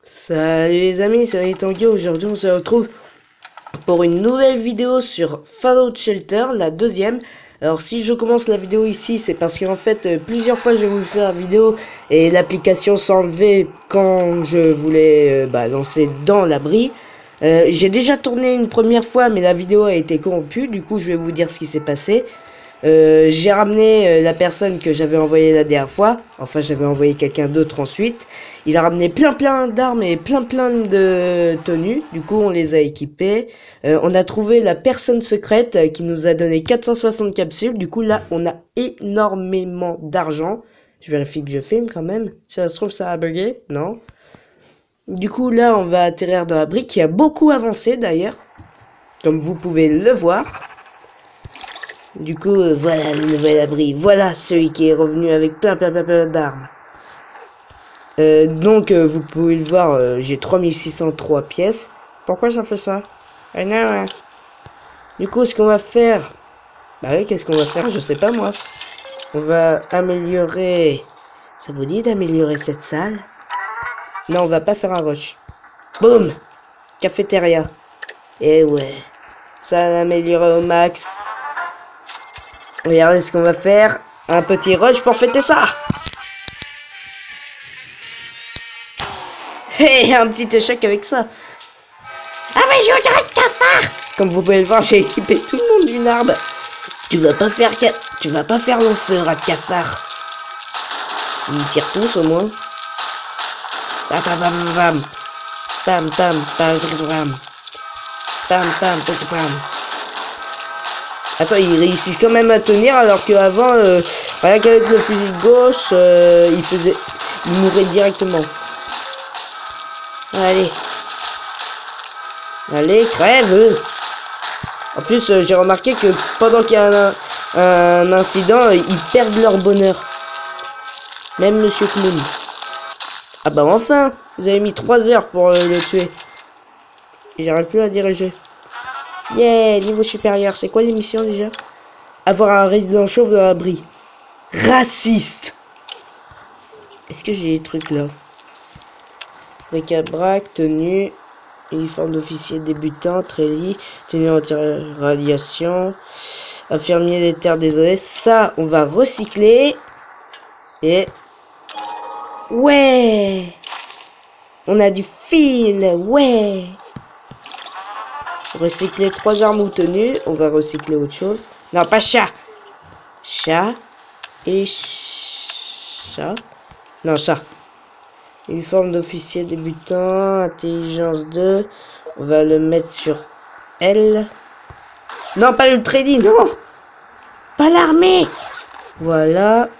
Salut les amis, c'est Tanguy. Aujourd'hui on se retrouve pour une nouvelle vidéo sur Fallout Shelter, la deuxième. Alors si je commence la vidéo ici, c'est parce qu'en fait plusieurs fois j'ai voulu faire la vidéo et l'application s'enlevait quand je voulais lancer dans l'abri. J'ai déjà tourné une première fois mais la vidéo a été corrompue, du coup je vais vous dire ce qui s'est passé. J'ai ramené la personne que j'avais envoyée la dernière fois. Enfin, j'avais envoyé quelqu'un d'autre ensuite. Il a ramené plein d'armes et plein de tenues. Du coup, on les a équipées. On a trouvé la personne secrète qui nous a donné 460 capsules. Du coup, là, on a énormément d'argent. Je vérifie que je filme quand même. Si ça se trouve, ça a bugué. Non. Du coup, là, on va atterrir dans la brique qui a beaucoup avancé d'ailleurs. Comme vous pouvez le voir. Du coup, voilà le nouvel abri. Voilà celui qui est revenu avec plein d'armes. Vous pouvez le voir, j'ai 3603 pièces. Pourquoi ça fait ça? Ah non, hein. Du coup, ce qu'on va faire... Bah oui, qu'est-ce qu'on va faire? Je sais pas, moi. On va améliorer... Ça vous dit d'améliorer cette salle? Non, on va pas faire un rush. Boum! Cafétéria. Et ouais. Ça l'améliorer au max. Regardez ce qu'on va faire. Un petit rush pour fêter ça. Et un petit échec avec ça. Ah mais je voudrais de cafard. Comme vous pouvez le voir, j'ai équipé tout le monde d'une arme. Tu vas pas faire long feu, rat de cafard. S'ils tirent tous au moins. Bam bam bam bam. Bam bam bam bam. Bam bam bam bam. Attends, ils réussissent quand même à tenir alors qu'avant, rien qu'avec le fusil de gauche, ils mouraient directement. Allez. Allez, crève. En plus, j'ai remarqué que pendant qu'il y a un incident, ils perdent leur bonheur. Même Monsieur Clown. Ah bah enfin, vous avez mis 3 heures pour le tuer. Et j'arrive plus à diriger. Yeah, niveau supérieur. C'est quoi l'émission déjà? Avoir un résident chauve dans l'abri. Raciste. Est-ce que j'ai des trucs là? Bric-à-brac, tenue, uniforme d'officier débutant, treillis, tenue anti-radiation, infirmier des terres désolées. Ça, on va recycler. Et... ouais! On a du fil, ouais! Recycler 3 armes ou tenues. On va recycler autre chose. Non, pas chat! Chat. Et chat. Non, chat. Uniforme d'officier débutant, intelligence 2. On va le mettre sur L. Non, pas le trading, non. Pas l'armée. Voilà.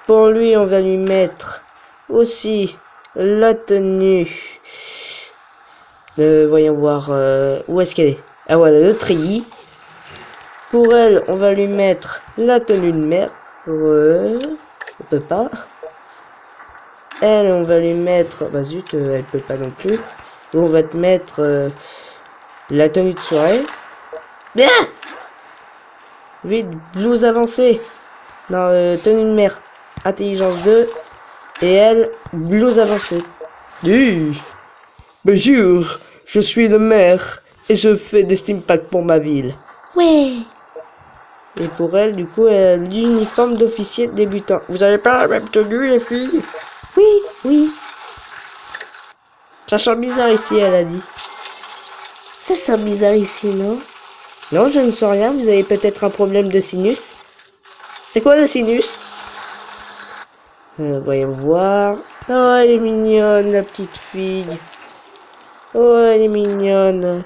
Pour lui, on va lui mettre aussi la tenue. Voyons voir. Où est-ce qu'elle est? Ah voilà, le treillis. Pour elle, on va lui mettre la tenue de mer. On peut pas. Elle, on va lui mettre... bah zut, elle peut pas non plus. On va te mettre la tenue de soirée. Bien. Vite, blouse avancée. Non, tenue de mer. Intelligence 2. Et elle, blouse avancée. Bonjour, je suis le maire. Et je fais des steampacks pour ma ville. Ouais. Et pour elle, du coup, elle a l'uniforme d'officier débutant. Vous avez pas la même tenue, les filles? Oui, oui. Ça sent bizarre ici, elle a dit. Ça sent bizarre ici, non? Non, je ne sens rien. Vous avez peut-être un problème de sinus. C'est quoi le sinus? Voyons voir. Oh, elle est mignonne, la petite fille. Oh, elle est mignonne.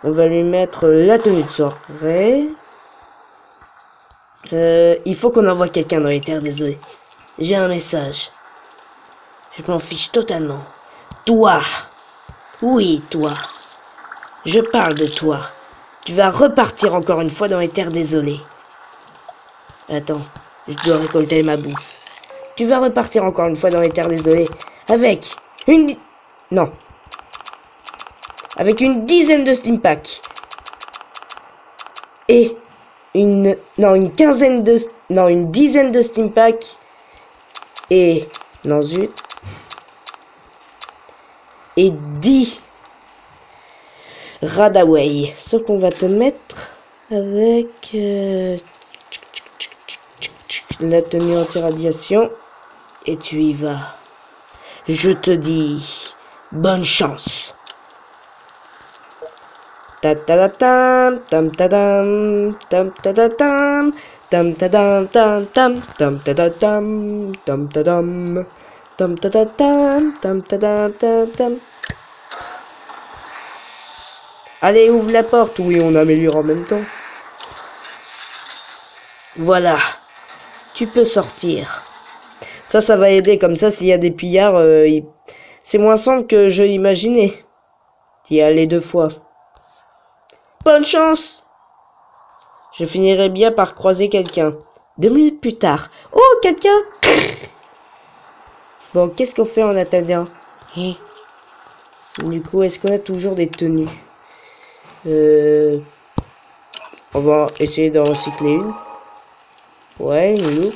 On va lui mettre la tenue de soirée. Il faut qu'on envoie quelqu'un dans les terres désolées. J'ai un message. Je m'en fiche totalement. Toi. Oui, toi. Je parle de toi. Tu vas repartir encore une fois dans les terres désolées. Attends, je dois récolter ma bouffe. Tu vas repartir encore une fois dans les terres désolées avec non. Avec une dizaine de steampacks. Et une dizaine de steampacks. Et non zut. et 10 Radaway. Ce qu'on va te mettre avec la tenue anti-radiation. Et tu y vas. Je te dis bonne chance. Ta ta ta tam ta tam tam ta ta tam tam ta tam tam tam tam ta ta tam tam ta tam tam ta ta tam tam ta tam tam. Allez, ouvre la porte. Oui, on améliore en même temps. Voilà. Tu peux sortir. Ça va aider. Comme ça, s'il y a des pillards, c'est moins simple que je l'imaginais. T'y allais 2 fois. Bonne chance! Je finirai bien par croiser quelqu'un. 2 minutes plus tard. Oh, quelqu'un! Bon, qu'est-ce qu'on fait en attendant? Du coup, est-ce qu'on a toujours des tenues? On va essayer d'en recycler une. Ouais, une loupe.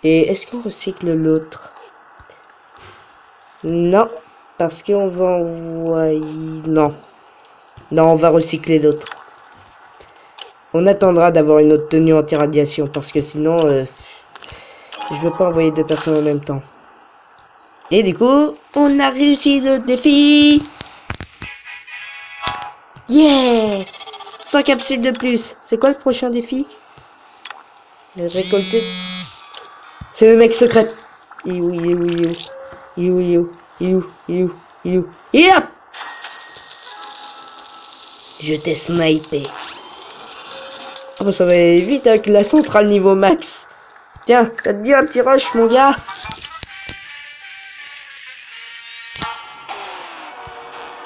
Et est-ce qu'on recycle l'autre? Non, parce qu'on va envoyer... Non. Non, on va recycler l'autre. On attendra d'avoir une autre tenue anti-radiation, parce que sinon, je veux pas envoyer 2 personnes en même temps. Et du coup, on a réussi le défi. Yeah! 100 capsules de plus. C'est quoi le prochain défi? Récolter. C'est le mec secret. Il est où? Il est où? Il est où? Il est où? Il est où? Il est où? Il est où? Il est où? Il est là! Je t'ai snipé. Ah bah ça va aller vite avec la centrale niveau max. Tiens, ça te dit un petit rush, mon gars?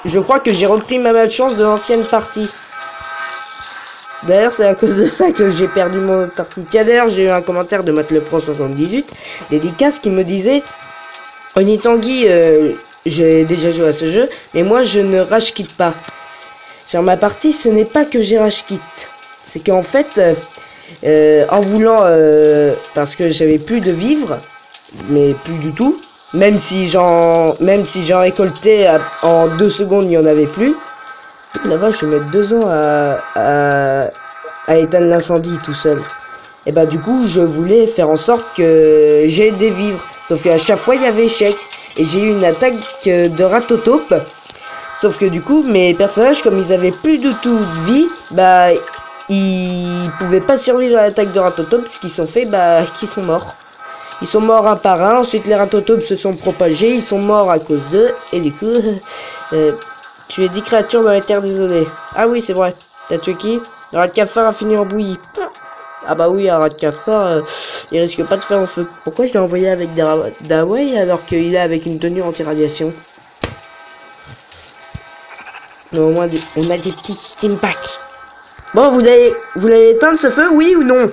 Je crois que j'ai repris ma malchance de l'ancienne partie. D'ailleurs, c'est à cause de ça que j'ai perdu mon partie. Tiens, d'ailleurs, j'ai eu un commentaire de MatlePro78, dédicace, qui me disait: Onitangui, j'ai déjà joué à ce jeu, mais moi, je ne rage quitte pas. Sur ma partie, ce n'est pas que j'ai rage quitte. C'est qu'en fait, en voulant... parce que j'avais plus de vivres, mais plus du tout. Même si j'en récoltais en 2 secondes, il n'y en avait plus. Là-bas, je vais mettre 2 ans à éteindre l'incendie tout seul. Et bah du coup, je voulais faire en sorte que j'ai des vivres. Sauf qu'à chaque fois, il y avait échec. Et j'ai eu une attaque de ratotaupe. Sauf que du coup, mes personnages, comme ils avaient plus du tout de vie, bah ils pouvaient pas survivre à l'attaque de ratotaupe. Ce qu'ils sont fait, bah qu'ils sont morts. Ils sont morts un par un. Ensuite, les ratotaupes se sont propagés. Ils sont morts à cause d'eux. Et du coup, tu es 10 créatures dans les terres désolées. Ah oui, c'est vrai. T'as tué qui? Le rat de cafard a fini en bouillie. Ah bah oui, un rat de cafard, il risque pas de faire en feu. Pourquoi je l'ai envoyé avec des Radaway alors qu'il est avec une tenue anti-radiation? Mais au moins, on a des petits steam packs. Bon, vous allez éteindre ce feu, oui ou non?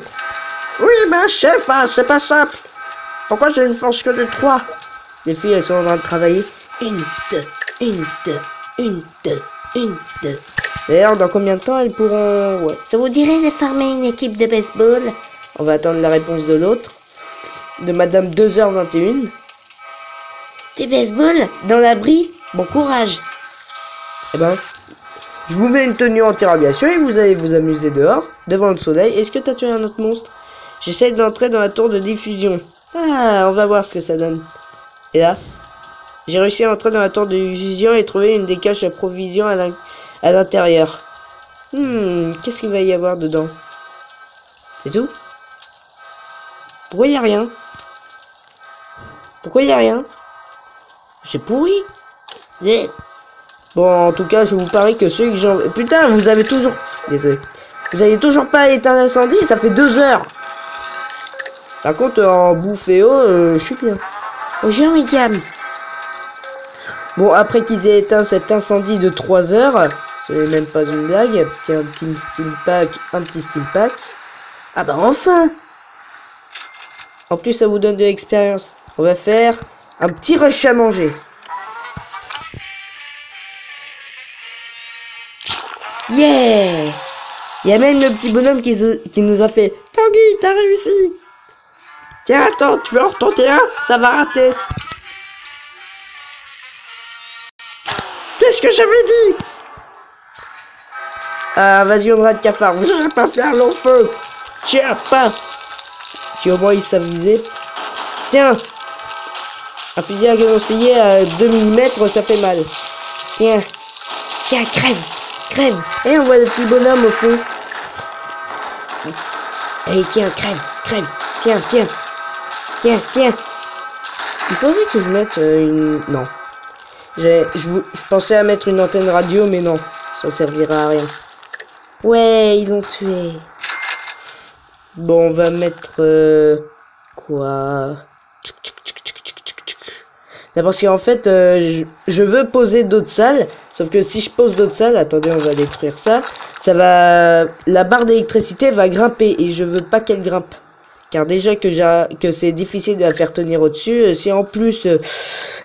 Oui, bah chef, hein, c'est pas simple. Pourquoi j'ai une force que de 3? Les filles, elles sont en train de travailler. Une, deux. D'ailleurs, dans combien de temps elles pourront... Ouais. Ça vous dirait de former une équipe de baseball? On va attendre la réponse de l'autre. De Madame 2h21. Du baseball? Dans l'abri? Bon courage. Eh ben, je vous mets une tenue anti-radiation et vous allez vous amuser dehors, devant le soleil. Est-ce que t'as tué un autre monstre? J'essaie d'entrer dans la tour de diffusion. Ah, on va voir ce que ça donne. Et là, j'ai réussi à entrer dans la tour de diffusion et trouver une des caches à provisions à l'intérieur. Qu'est-ce qu'il va y avoir dedans? C'est tout? Pourquoi il n'y a rien? Pourquoi il n'y a rien? C'est pourri. Bon, en tout cas, je vous parie que ceux que j'en... Putain, vous avez toujours... Désolé. Vous avez toujours pas éteint l'incendie, ça fait 2 heures. Par contre, en bouffe et eau, je suis bien. Bonjour, William. Bon, après qu'ils aient éteint cet incendie de 3 heures, c'est même pas une blague. Tiens, un petit steel pack. Ah bah enfin! En plus, ça vous donne de l'expérience. On va faire un petit rush à manger. Yeah! Il y a même le petit bonhomme qui nous a fait: Tanguy, t'as réussi! Tiens, attends, tu veux en retenter un? Ça va rater. C'est ce que j'avais dit. Ah, invasion de rat de cafard. Vous n'allez pas faire long feu. Tiens, pas. Si au moins ils savent viser. Tiens. Un fusil à conseiller à 2 mm, ça fait mal. Tiens. Tiens, crève. Crève. Et on voit le petit bonhomme au fond. Allez, tiens, crève. Crève. Tiens, tiens. Tiens, tiens. Il faudrait que je mette une... Non. Je pensais à mettre une antenne radio, mais non. Ça servira à rien. Ouais, ils l'ont tué. Bon, on va mettre... quoi? C'est parce qu'en fait, je veux poser d'autres salles. Sauf que si je pose d'autres salles... Attendez, on va détruire ça. Ça va... La barre d'électricité va grimper. Et je veux pas qu'elle grimpe. Car déjà que c'est difficile de la faire tenir au-dessus. Si en plus,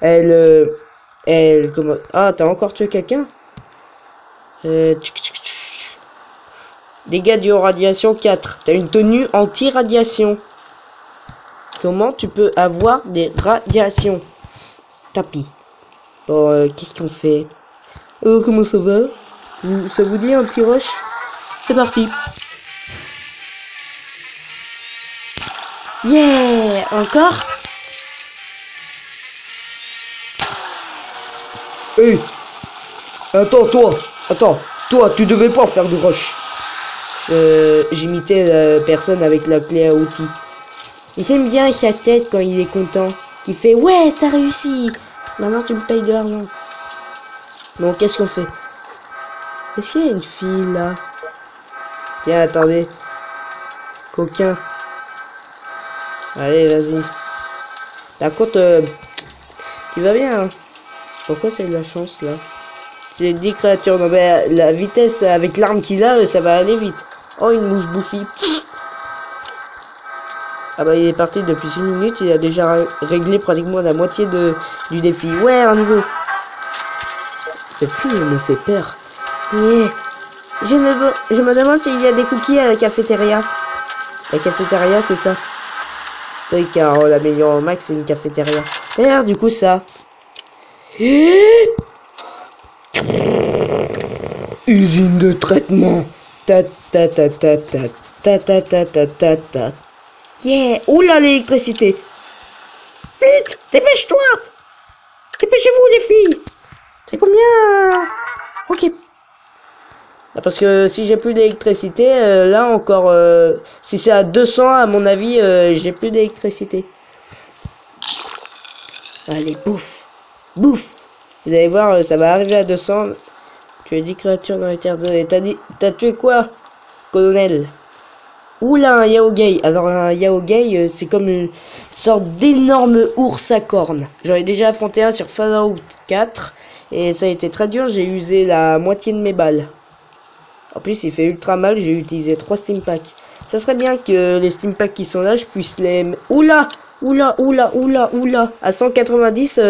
elle... comment... Ah, t'as encore tué quelqu'un? Dégâts dus aux radiations 4. T'as une tenue anti-radiation. Comment tu peux avoir des radiations? Tapis. Bon, qu'est-ce qu'on fait? Comment ça va? Ça vous dit un petit rush? C'est parti. Yeah! Encore? Hey! Attends, toi, tu devais pas faire du rush. J'imitais la personne avec la clé à outils. J'aime bien sa tête quand il est content. Qui fait ouais, t'as réussi. Maintenant tu me payes de l'argent. Bon, qu'est-ce qu'on fait? Est-ce qu'il y a une fille là? Tiens, attendez. Coquin. Allez, vas-y. Par contre, tu vas bien, hein? Pourquoi c'est de la chance là? J'ai 10 créatures. Non, mais la vitesse avec l'arme qu'il a, ça va aller vite. Oh, une mouche bouffie. Ah bah il est parti depuis 6 minutes, il a déjà réglé pratiquement la moitié du défi. Ouais, un niveau. Cette fille, elle me fait peur. Yeah. Je me demande s'il y a des cookies à la cafétéria. La cafétéria, c'est ça. Oui, car on l'améliore au max, c'est une cafétéria. Et alors, du coup, ça. Usine de traitement. Ta ta ta ta ta ta ta ta ta ta ta. Yeah. Oula, l'électricité. Vite, dépêche-toi. Dépêchez-vous, les filles. C'est combien? Ok. Parce que si j'ai plus d'électricité, là encore, si c'est à 200, à mon avis, j'ai plus d'électricité. Allez, bouffe. Bouffe. Vous allez voir, ça va arriver à 200. Tu as 10 créatures dans les terres de... Et t'as tué quoi, colonel? Oula, un yaogai. Alors un yaogai, c'est comme une sorte d'énorme ours à cornes. J'en ai déjà affronté un sur Fallout 4. Et ça a été très dur, j'ai usé la moitié de mes balles. En plus, il fait ultra mal, j'ai utilisé 3 steampacks. Ça serait bien que les steampacks qui sont là, je puisse les... Oula! Oula, oula, oula, oula. À 190,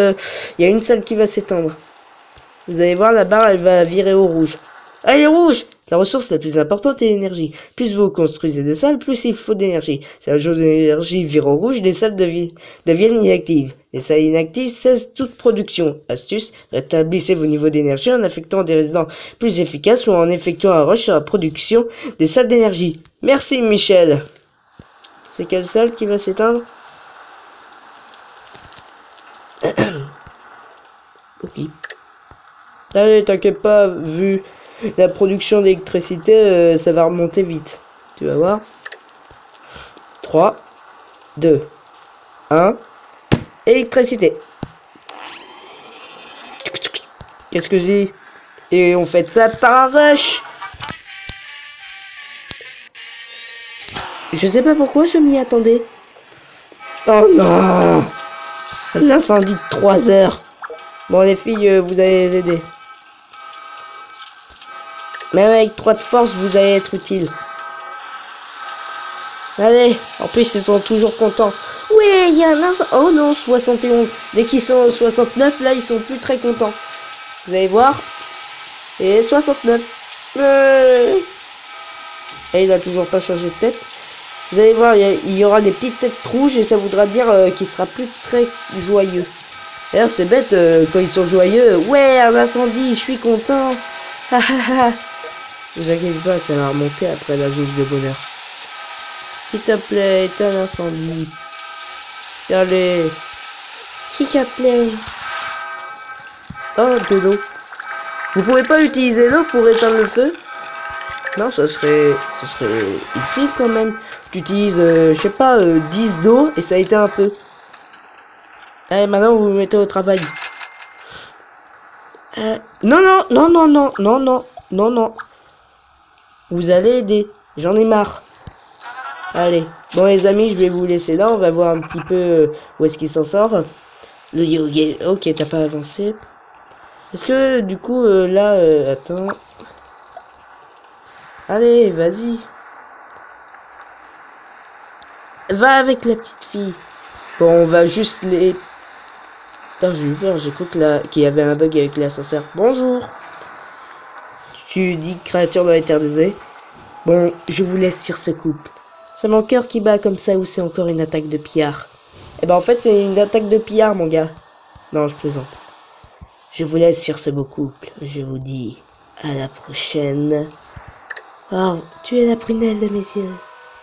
il y a une salle qui va s'éteindre. Vous allez voir, la barre, elle va virer au rouge. Elle est rouge! La ressource la plus importante est l'énergie. Plus vous construisez de salles, plus il faut d'énergie. Si la jauge d'énergie vire au rouge, les salles deviennent inactives. Les salles inactives cessent toute production. Astuce, rétablissez vos niveaux d'énergie en affectant des résidents plus efficaces ou en effectuant un rush sur la production des salles d'énergie. Merci, Michel. C'est quelle salle qui va s'éteindre? Ok. Allez, t'inquiète pas, vu la production d'électricité, ça va remonter vite. Tu vas voir. 3, 2, 1. Électricité. Qu'est-ce que je dis? Et on fait ça par un rush. Je sais pas pourquoi je m'y attendais. Oh non! L'incendie de 3 heures. Bon, les filles, vous allez les aider. Même avec 3 de force, vous allez être utile. Allez, en plus, ils sont toujours contents. Ouais, il y a un incendie. Oh non, 71. Dès qu'ils sont 69, là, ils sont plus très contents. Vous allez voir. Et 69. Et il a toujours pas changé de tête. Vous allez voir, il y aura des petites têtes rouges et ça voudra dire qu'il sera plus très joyeux. D'ailleurs, c'est bête quand ils sont joyeux. Ouais, un incendie, je suis content. Ah ah ah. Ne vous inquiétez pas, ça va remonter après la jauge de bonheur. S'il te plaît, éteins l'incendie. Allez. S'il te plaît. Oh, de l'eau. Vous pouvez pas utiliser l'eau pour éteindre le feu? Non, ça serait utile quand même. Tu utilises, je sais pas, 10 d'eau et ça éteint un feu. Allez, maintenant vous vous mettez au travail. Non, non, non, non, non, non, non, non, non. Vous allez aider. J'en ai marre. Allez. Bon, les amis, je vais vous laisser là. On va voir un petit peu où est-ce qu'il s'en sort. Le yoga. Ok, t'as pas avancé. Est-ce que, du coup, là, attends. Allez, vas-y. Va avec la petite fille. Bon, on va juste les... Oh, j'ai eu peur, j'ai cru qu'il y avait un bug avec l'ascenseur. Bonjour. Tu dis créature dans l'éternité. Bon, je vous laisse sur ce couple. C'est mon cœur qui bat comme ça ou c'est encore une attaque de pillard? Eh ben en fait c'est une attaque de pillard mon gars. Non, je plaisante. Je vous laisse sur ce beau couple. Je vous dis à la prochaine. Oh, tu es la prunelle de mes yeux.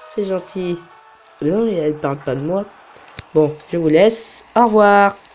C'est gentil. Mais non, elle parle pas de moi. Bon, je vous laisse. Au revoir.